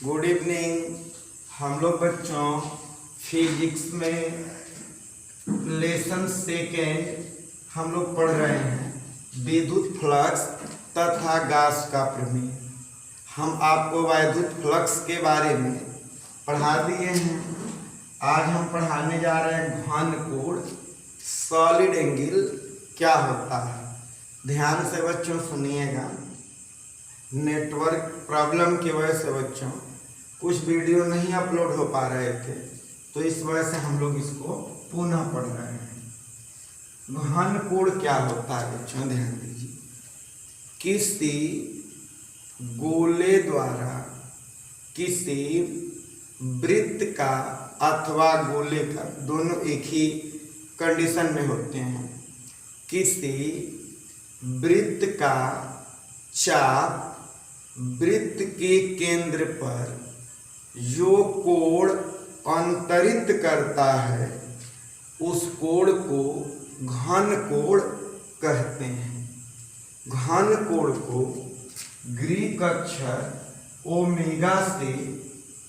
Good evening. हम लोग बच्चों फिजिक्स में लेसन सेकेंड हम लोग पढ़ रहे हैं विद्युत फ्लक्स तथा गाउस का प्रमेय। हम आपको वैद्युत फ्लक्स के बारे में पढ़ा दिए हैं। आज हम पढ़ाने जा रहे हैं घन कोण सॉलिड एंगल क्या होता है। ध्यान से बच्चों सुनिएगा। नेटवर्क प्रॉब्लम की वजह से बच्चों कुछ वीडियो नहीं अपलोड हो पा रहे थे, तो इस वजह से हम लोग इसको पुनः पढ़ रहे हैं। घन कोण क्या होता है बच्चों, ध्यान दीजिए। किसी गोले द्वारा किसी वृत्त का अथवा गोले का, दोनों एक ही कंडीशन में होते हैं। किसी वृत्त का चाप वृत्त के केंद्र पर जो कोण अंतरित करता है उस कोण को घन कोण कहते हैं। घन कोण को ग्रीक अक्षर ओमेगा से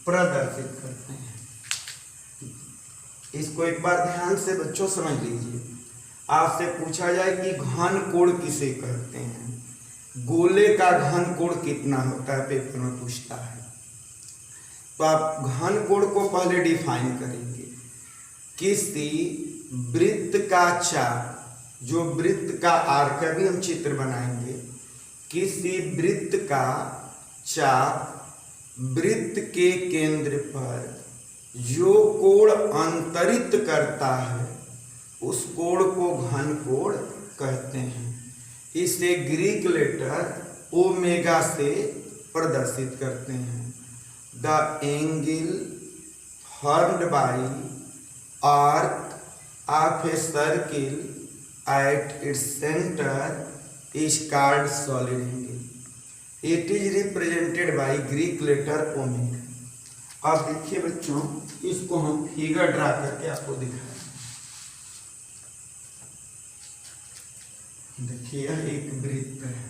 प्रदर्शित करते हैं। इसको एक बार ध्यान से बच्चों समझ लीजिए। आपसे पूछा जाए कि घन कोण किसे कहते हैं, गोले का घन कोण कितना होता है, पेपर में पूछता है। तो आप घन कोण को पहले डिफाइन करेंगे। किसी वृत्त का चाप, जो वृत्त का आर्क, अभी हम चित्र बनाएंगे। किसी वृत्त का चाप वृत्त के केंद्र पर जो कोण अंतरित करता है उस कोण को घन कोण कहते हैं। इसे ग्रीक लेटर ओमेगा से प्रदर्शित करते हैं। The angle formed by arc of a circle at its centre is called solid angle. It is represented by Greek letter omega. अब देखिए बच्चों, इसको हम फिगर ड्रा करके आपको दिखाएं। देखिए यह एक वृत्त है,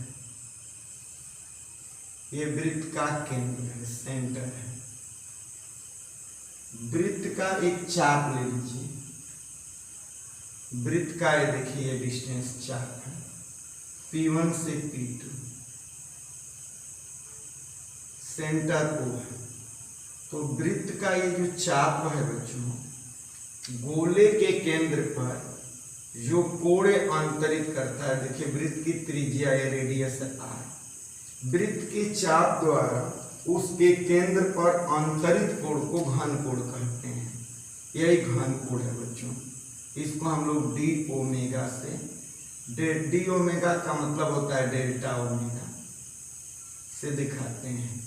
ये वृत्त का केंद्र है, सेंटर है। वृत्त का एक चाप ले लीजिए। वृत्त का ये देखिए ये डिस्टेंस चाप है P1 से P2, सेंटर O है। तो वृत्त का ये जो चाप है बच्चों, गोले के केंद्र पर जो कोण अंतरित करता है, देखिए वृत्त की त्रिज्या या रेडियस R, वृत्त के चाप द्वारा उसके केंद्र पर अंतरित कोण को घन कोण कहते हैं। यही घन कोण है बच्चों। इसको हम लोग डी ओमेगा से, डी ओमेगा का मतलब होता है डेल्टा ओमेगा से दिखाते हैं।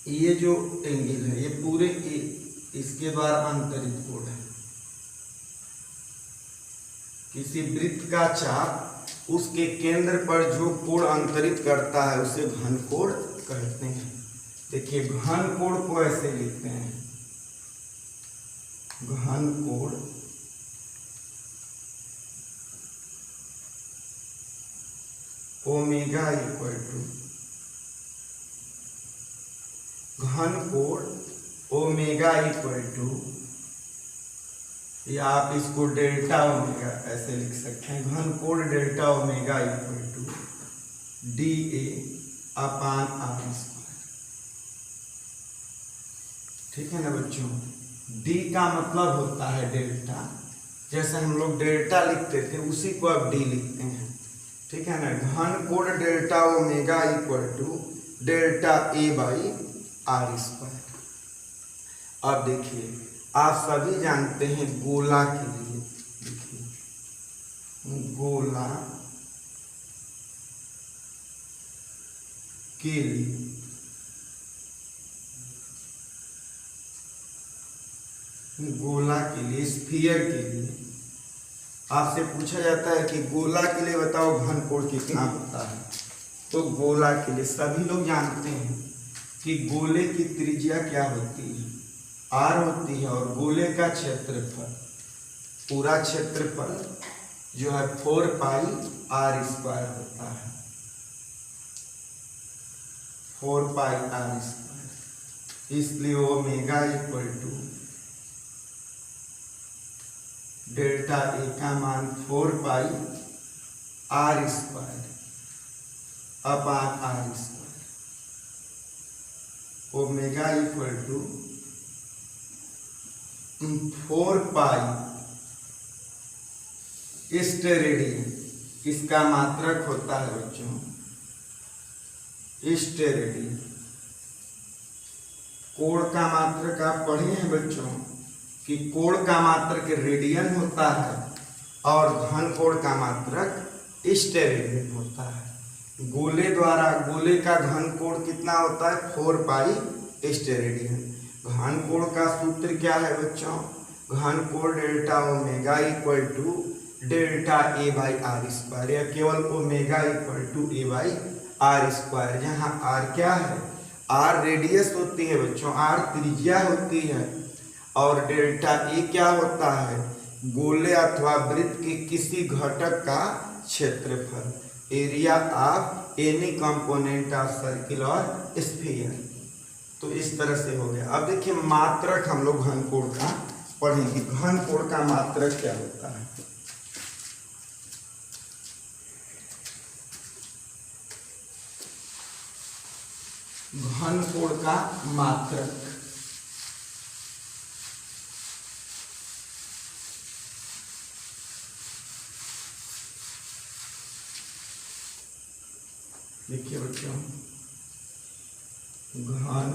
ये जो एंगल है ये पूरे इसके द्वारा अंतरित कोण है। किसी वृत्त का चाप उसके केंद्र पर जो कोण अंतरित करता है उसे घन कोण कहते हैं। देखिए घन कोण को ऐसे लिखते हैं, घन कोण ओमेगा इक्वल टू, घन कोण ओमेगा इक्वल टू, या आप इसको डेल्टा ओमेगा ऐसे लिख सकते हैं। घन कोण delta omega equal to D A upon R square. ठीक है ना बच्चों। डी का मतलब होता है डेल्टा, जैसे हम लोग डेल्टा लिखते थे उसी को अब डी लिखते हैं। ठीक है ना। घन कोण delta omega equal to delta A by R square. अब देखिए आप सभी जानते हैं गोला के लिए, देखिए गोला के लिए स्फीयर के लिए आपसे पूछा जाता है कि गोला के लिए बताओ घन कोण कितना होता है। तो गोला के लिए सभी लोग जानते हैं कि गोले की त्रिज्या क्या होती है, R होती है, और गोले का क्षेत्रफल, पूरा क्षेत्रफल जो है 4 पाई R स्क्वायर होता है, 4 पाई R स्क्वायर। इसलिए omega equal to delta A का मान 4 pi R square upon R square. Omega equal to 4 pi steradian, इसका मात्रक होता है बच्चों स्टेरेडियन। कोण का मात्रक आप पढ़े हैं बच्चों कि कोण का मात्रक रेडियन होता है और घन कोण का मात्रक स्टेरेडियन होता है। गोले का घन कोण कितना होता है 4 पाई स्टेरेडियन। घन कोण का सूत्र क्या है बच्चों? घन कोण delta omega equal to delta A by R square, या केवल omega equal to A by R square, जहाँ आर क्या है? आर रेडियस होती है बच्चों, आर त्रिज्या होती है, और डेल्टा ए क्या होता है? गोले अथवा वृत्त के किसी घटक का क्षेत्रफल, area of any component of circle और स्फीयर। तो इस तरह से हो गया। अब देखिए मात्रक हम लोग घन कोण का पढ़ेंगे। घन कोण का मात्रक क्या होता है? घन कोण का मात्रक देखिए बच्चों, घन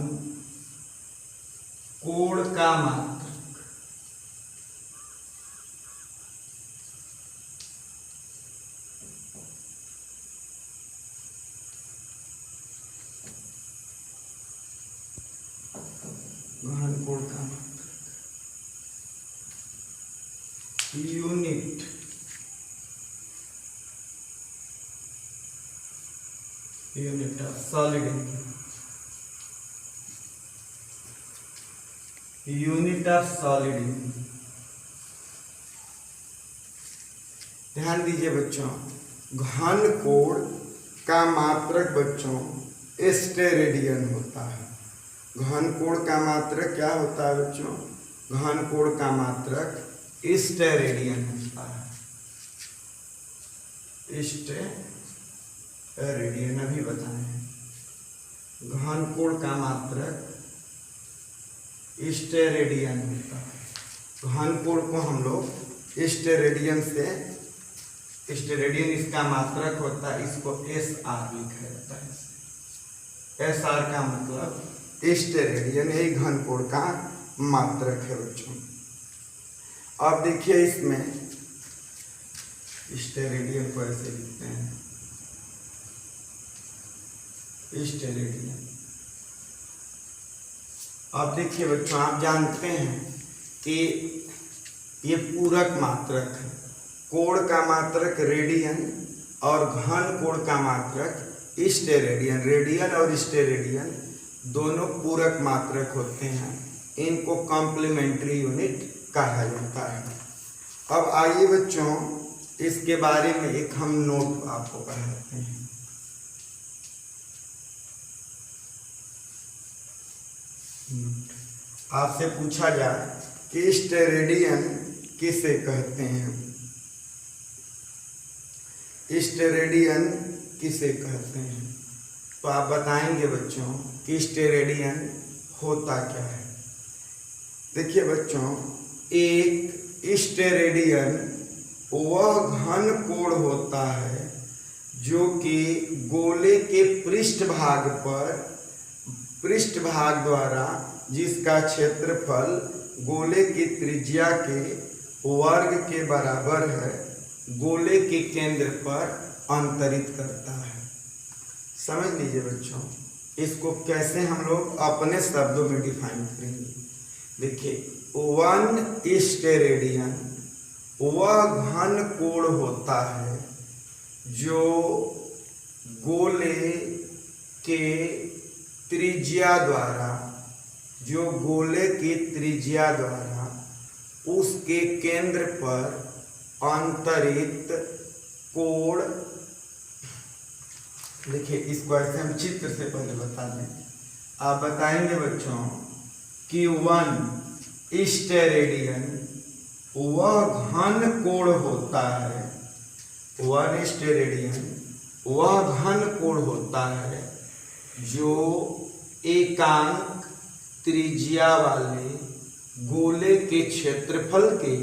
कोण का मात्रक घन कोण का मात्रक unit of solid angle, unit of solid angle. ध्यान दीजिए बच्चों, घन कोण का मात्रक बच्चों स्टेरेडियन होता है। घन कोण का मात्रक क्या होता है बच्चों? घन कोण का मात्रक स्टेरेडियन होता है। स्टेरेडियन अभी बताए हैं। घन कोण का मात्रक स्टेरेडियन होता है। घन कोण को हम लोग स्टेरेडियन से, स्टेरेडियन इसका मात्रक होता है, इसको एस आर लिखा जाता है। एस आर का मतलब स्टेरेडियन, यही घन कोण का मात्रक है बच्चों। अब देखिए इसमें स्टेरेडियन को ऐसे लिखते हैं, स्टेरेडियन। अब देखिए बच्चों, आप जानते हैं कि ये पूरक मात्रक है। कोण का मात्रक रेडियन और घन कोण का मात्रक स्टेरेडियन। रेडियन और स्टेरेडियन दोनों पूरक मात्रक होते हैं, इनको कॉम्प्लीमेंट्री यूनिट कहा जाता है। अब आइए बच्चों, इसके बारे में एक हम नोट आपको पढ़ाते हैं। आपसे पूछा जाए कि स्टेरेडियन किसे कहते हैं? स्टेरेडियन किसे कहते हैं? तो आप बताएंगे बच्चों कि स्टेरेडियन होता क्या है। देखिए बच्चों, एक स्टेरेडियन वह घन कोण होता है जो कि गोले के पृष्ठभाग द्वारा, जिसका क्षेत्रफल गोले की त्रिज्या के वर्ग के बराबर है, गोले के केंद्र पर अंतरित करता है। समझ लीजिए बच्चों, इसको कैसे हम लोग अपने शब्दों में डिफाइन करेंगे। देखिए, वन स्टेरेडियन वह घन कोण होता है जो गोले के त्रिज्या द्वारा, उसके केंद्र पर अंतरित कोण। देखिए, इसको ऐसे हम चित्र से पहले बता दें। आप बताएंगे बच्चों कि 1 स्टेरेडियन वह घन कोण होता है, 1 स्टेरेडियन वह घन कोण होता है जो एकांक त्रिज्या वाले गोले के क्षेत्रफल के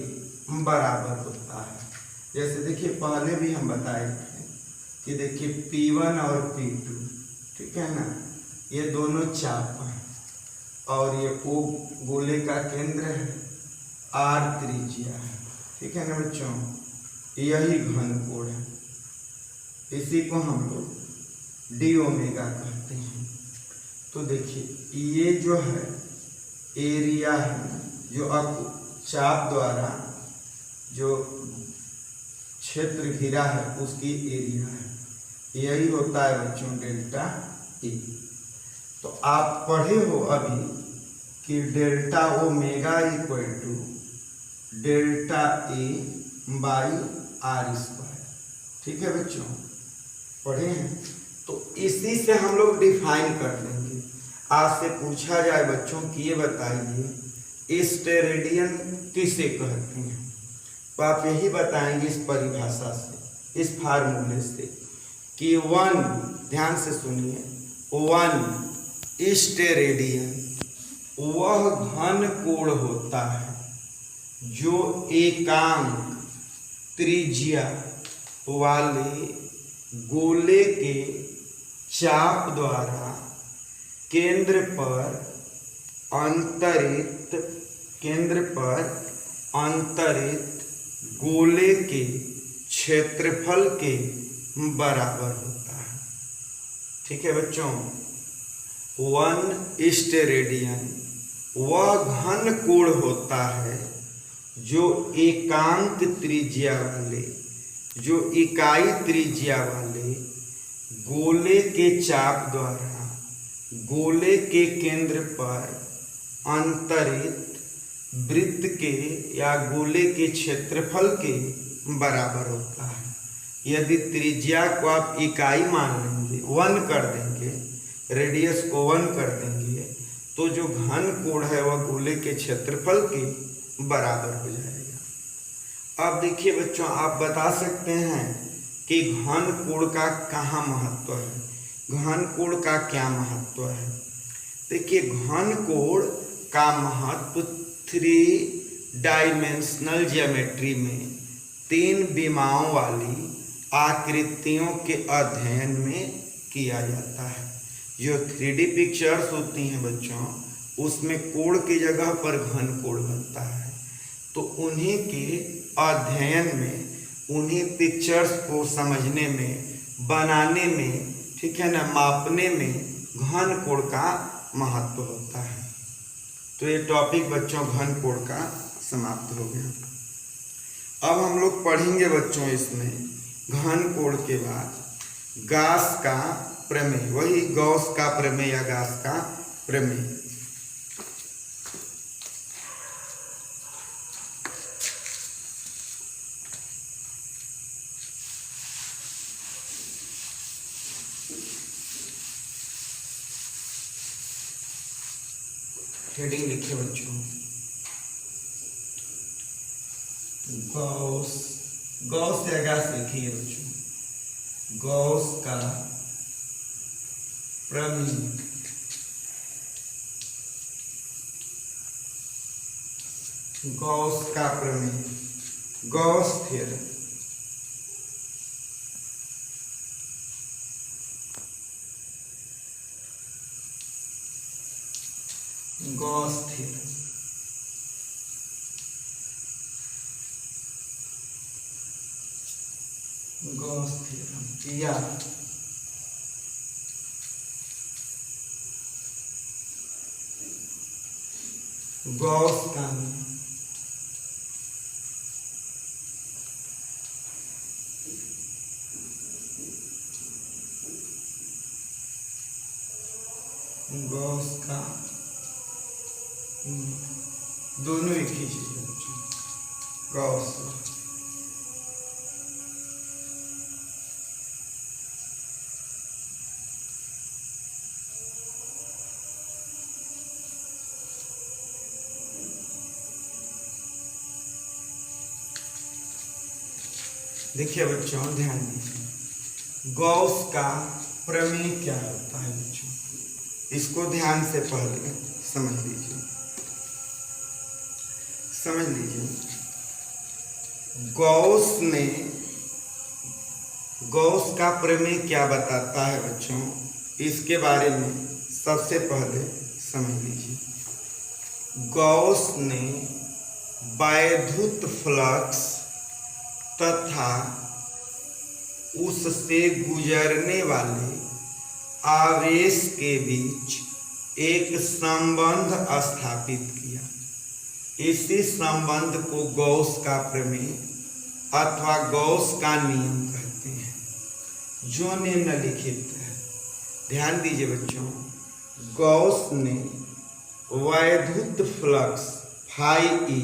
बराबर होता है। जैसे देखिए पहले भी हम बताए थे कि देखिए P1 और P2, ठीक है ना, ये दोनों चाप हैं और ये O गोले का केंद्र है, R त्रिज्या है, ठीक है ना बच्चों, यही घन कोण है। इसी को हम लोग डी ओमेगा कहते हैं। तो देखिए ये जो है एरिया है, जो अब चाप द्वारा जो क्षेत्र घिरा है उसकी एरिया है, यही होता है बच्चों डेल्टा E। तो आप पढ़े हो अभी कि delta omega equal to delta E by R square, ठीक है बच्चों, पढ़े हैं। तो इसी से हम लोग डिफाइन कर देंगे। आज से पूछा जाए बच्चों कि ये बताइए स्टेरेडियन किसे कहते हैं, तो आप यही बताएंगे इस परिभाषा से, इस फार्मूले से कि 1, ध्यान से सुनिए, 1 स्टेरेडियन वह घन कोण होता है जो एकांक त्रिज्या वाले गोले के चाप द्वारा केंद्र पर अंतरित गोले के क्षेत्रफल के बराबर होता है, ठीक है बच्चों। 1 स्टेरेडियन वह घन कोण होता है जो एकांक त्रिज्या वाले, जो इकाई त्रिज्या वाले गोले के चाप द्वारा गोले के केंद्र पर अंतरित वृत्त के या गोले के क्षेत्रफल के बराबर होता है। यदि त्रिज्या को आप इकाई मान लेंगे, 1 कर देंगे, रेडियस को 1 कर देंगे, तो जो घन कोण है वह गोले के क्षेत्रफल के बराबर हो जाएगा। अब देखिए बच्चों, आप बता सकते हैं कि घन कोण का कहाँ महत्व है, घन कोण का क्या महत्व है। देखिए घन कोण का महत्व 3 डायमेंशनल ज्योमेट्री में 3 विमाओं वाली आकृतियों के अध्ययन में किया जाता है। जो 3D पिक्चर्स होती हैं बच्चों, उसमें कोण की जगह पर घन कोण बनता है। तो उन्हीं के अध्ययन में, उन्हीं पिक्चर्स को समझने में, बनाने में, ठीक है ना, मापने में घन कोण का महत्व होता है। तो ये टॉपिक बच्चों घन कोण का समाप्त हो गया। अब हम लोग पढ़ेंगे बच्चों इसमें घन कोण के बाद गास का प्रमेय, वही गॉस का प्रमेय या गास का प्रमेय। हेडिंग लिखिए बच्चों, गॉस, गॉस या गास लिखिए बच्चों, गॉस का प्रमेय। गॉस का प्रमेय, Gauss theorem. Gauss theorem, Gauss theorem या गॉस कानून। गॉस का दोनों एक ही चीज है बच्चों, गॉस। देखिए बच्चों ध्यान दीजिए, गॉस का प्रमेय क्या होता है बच्चों, इसको ध्यान से पहले समझ लीजिए। गॉस का प्रमेय क्या बताता है बच्चों, इसके बारे में सबसे पहले समझ लीजिए। गॉस ने वैद्युत फ्लक्स तथा उससे गुजरने वाले आवेश के बीच एक संबंध स्थापित किया। इसी संबंध को गॉस का प्रमेय अथवा गॉस का नियम कहते हैं, जो निम्नलिखित है। ध्यान दीजिए बच्चों, गॉस ने वैद्युत फ्लक्स फाई ई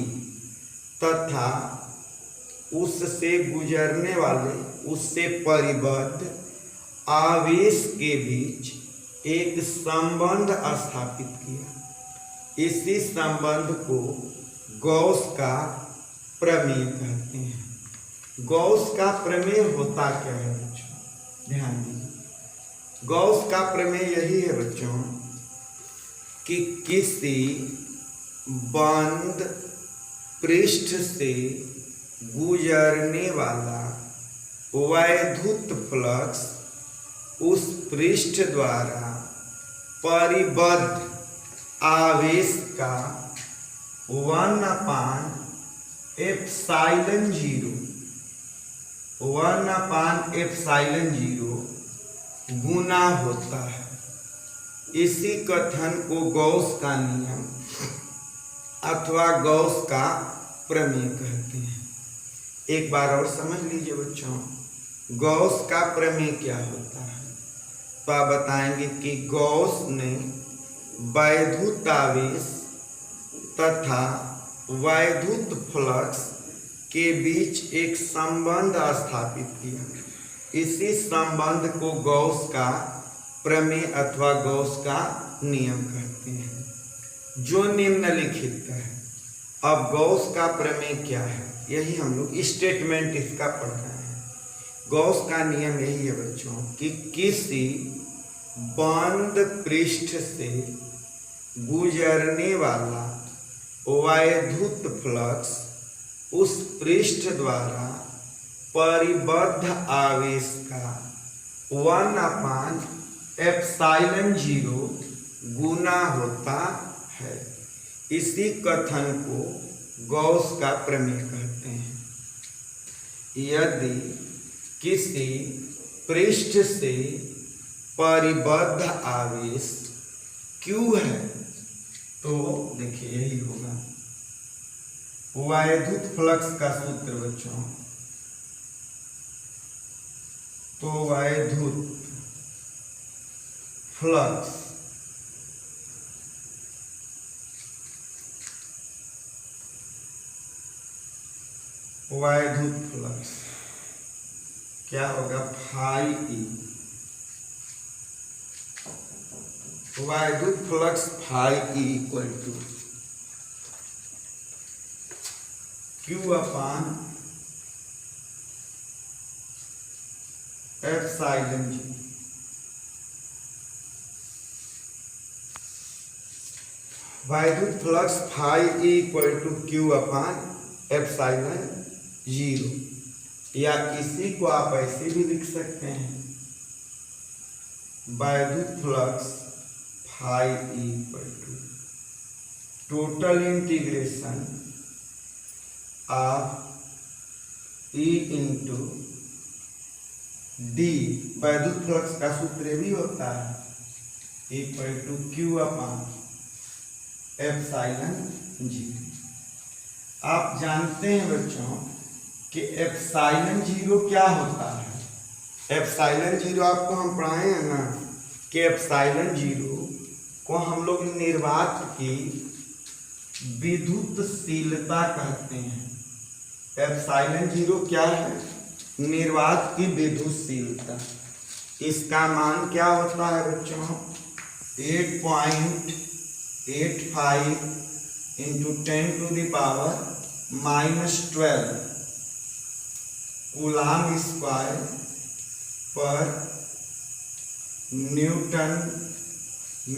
तथा उससे गुजरने वाले उससे परिबद्ध आवेश के बीच एक संबंध स्थापित किया। इसी संबंध को गॉस का प्रमेय कहते हैं। गॉस का प्रमेय होता क्या है बच्चों, ध्यान दीजिए। गॉस का प्रमेय यही है बच्चों कि किसी बंद पृष्ठ से गुजरने वाला वैद्युत फ्लक्स उस पृष्ठ द्वारा परिबद्ध आवेश का 1/ε0 गुना होता है। इसी कथन को गॉस का नियम अथवा गॉस का प्रमेय कहते हैं। एक बार और समझ लीजिए बच्चों, गॉस का प्रमेय क्या होता है। तो आप बताएंगे कि गॉस ने वैद्युत आवेश तथा वैद्युत फ्लक्स के बीच एक संबंध स्थापित किया। इसी संबंध को गॉस का प्रमेय अथवा गॉस का नियम कहते हैं, जो निम्नलिखित है। अब गॉस का प्रमेय क्या है, यही हम लोग स्टेटमेंट इसका पढ़ रहे हैं। गॉस का नियम यही है बच्चों कि किसी बंद पृष्ठ से गुजरने वाला वैद्युत फ्लक्स उस पृष्ठ द्वारा परिबद्ध आवेश का 1/ε0 गुना होता है। इसी कथन को गॉस का प्रमेय कहते हैं। यदि किसी पृष्ठ से परिबद्ध आवेश Q है तो देखिए यही होगा वैद्युत फ्लक्स का सूत्र बच्चों। तो वैद्युत फ्लक्स क्या होगा, फाई ई। वैद्युत flux phi E equal to Q/ε0। वैद्युत flux phi E equal to Q/ε0, या इसी को आप ऐसे भी लिख सकते हैं, वैद्युत flux phi E equal to total integration of E into D. वैद्युत फ्लक्स का सूत्र भी होता है इक्वल टू Q/ε0। आप जानते हैं बच्चों कि ε0 क्या होता है। ε0 आपको हम पढ़ाए हैं ना कि ε0 को हम लोग निर्वात की विद्युतशीलता कहते हैं। ε0 क्या है, निर्वात की विद्युतशीलता। इसका मान क्या होता है बच्चों, 8.85 × 10⁻⁻12 कूलाम स्क्वायर पर न्यूटन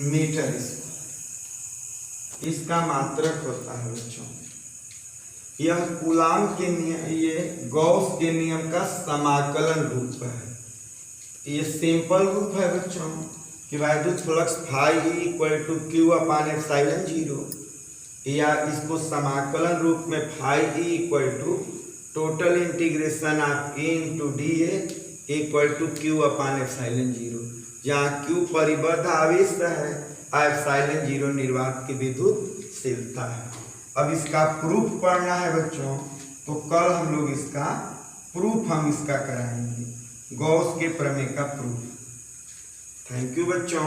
मीटर स्क्वायर इसका मात्रक होता है बच्चों। यह कूलाम के नियम, ये गॉस के नियम का समाकलन रूप है। ये सिंपल रूप है बच्चों कि वैद्युत flux phi equal to Q upon epsilon zero, या इसको समाकलन रूप में phi equal to total integration of E into D equal to Q upon epsilon zero, जहाँ क्यू परिबद्ध आवेश है और एप्सिलॉन जीरो निर्वात की विद्युतशीलता है। अब इसका प्रूफ पढ़ना है बच्चों, तो कल हम लोग इसका प्रूफ कराएंगे, गॉस के प्रमेय का प्रूफ। थैंक यू बच्चों।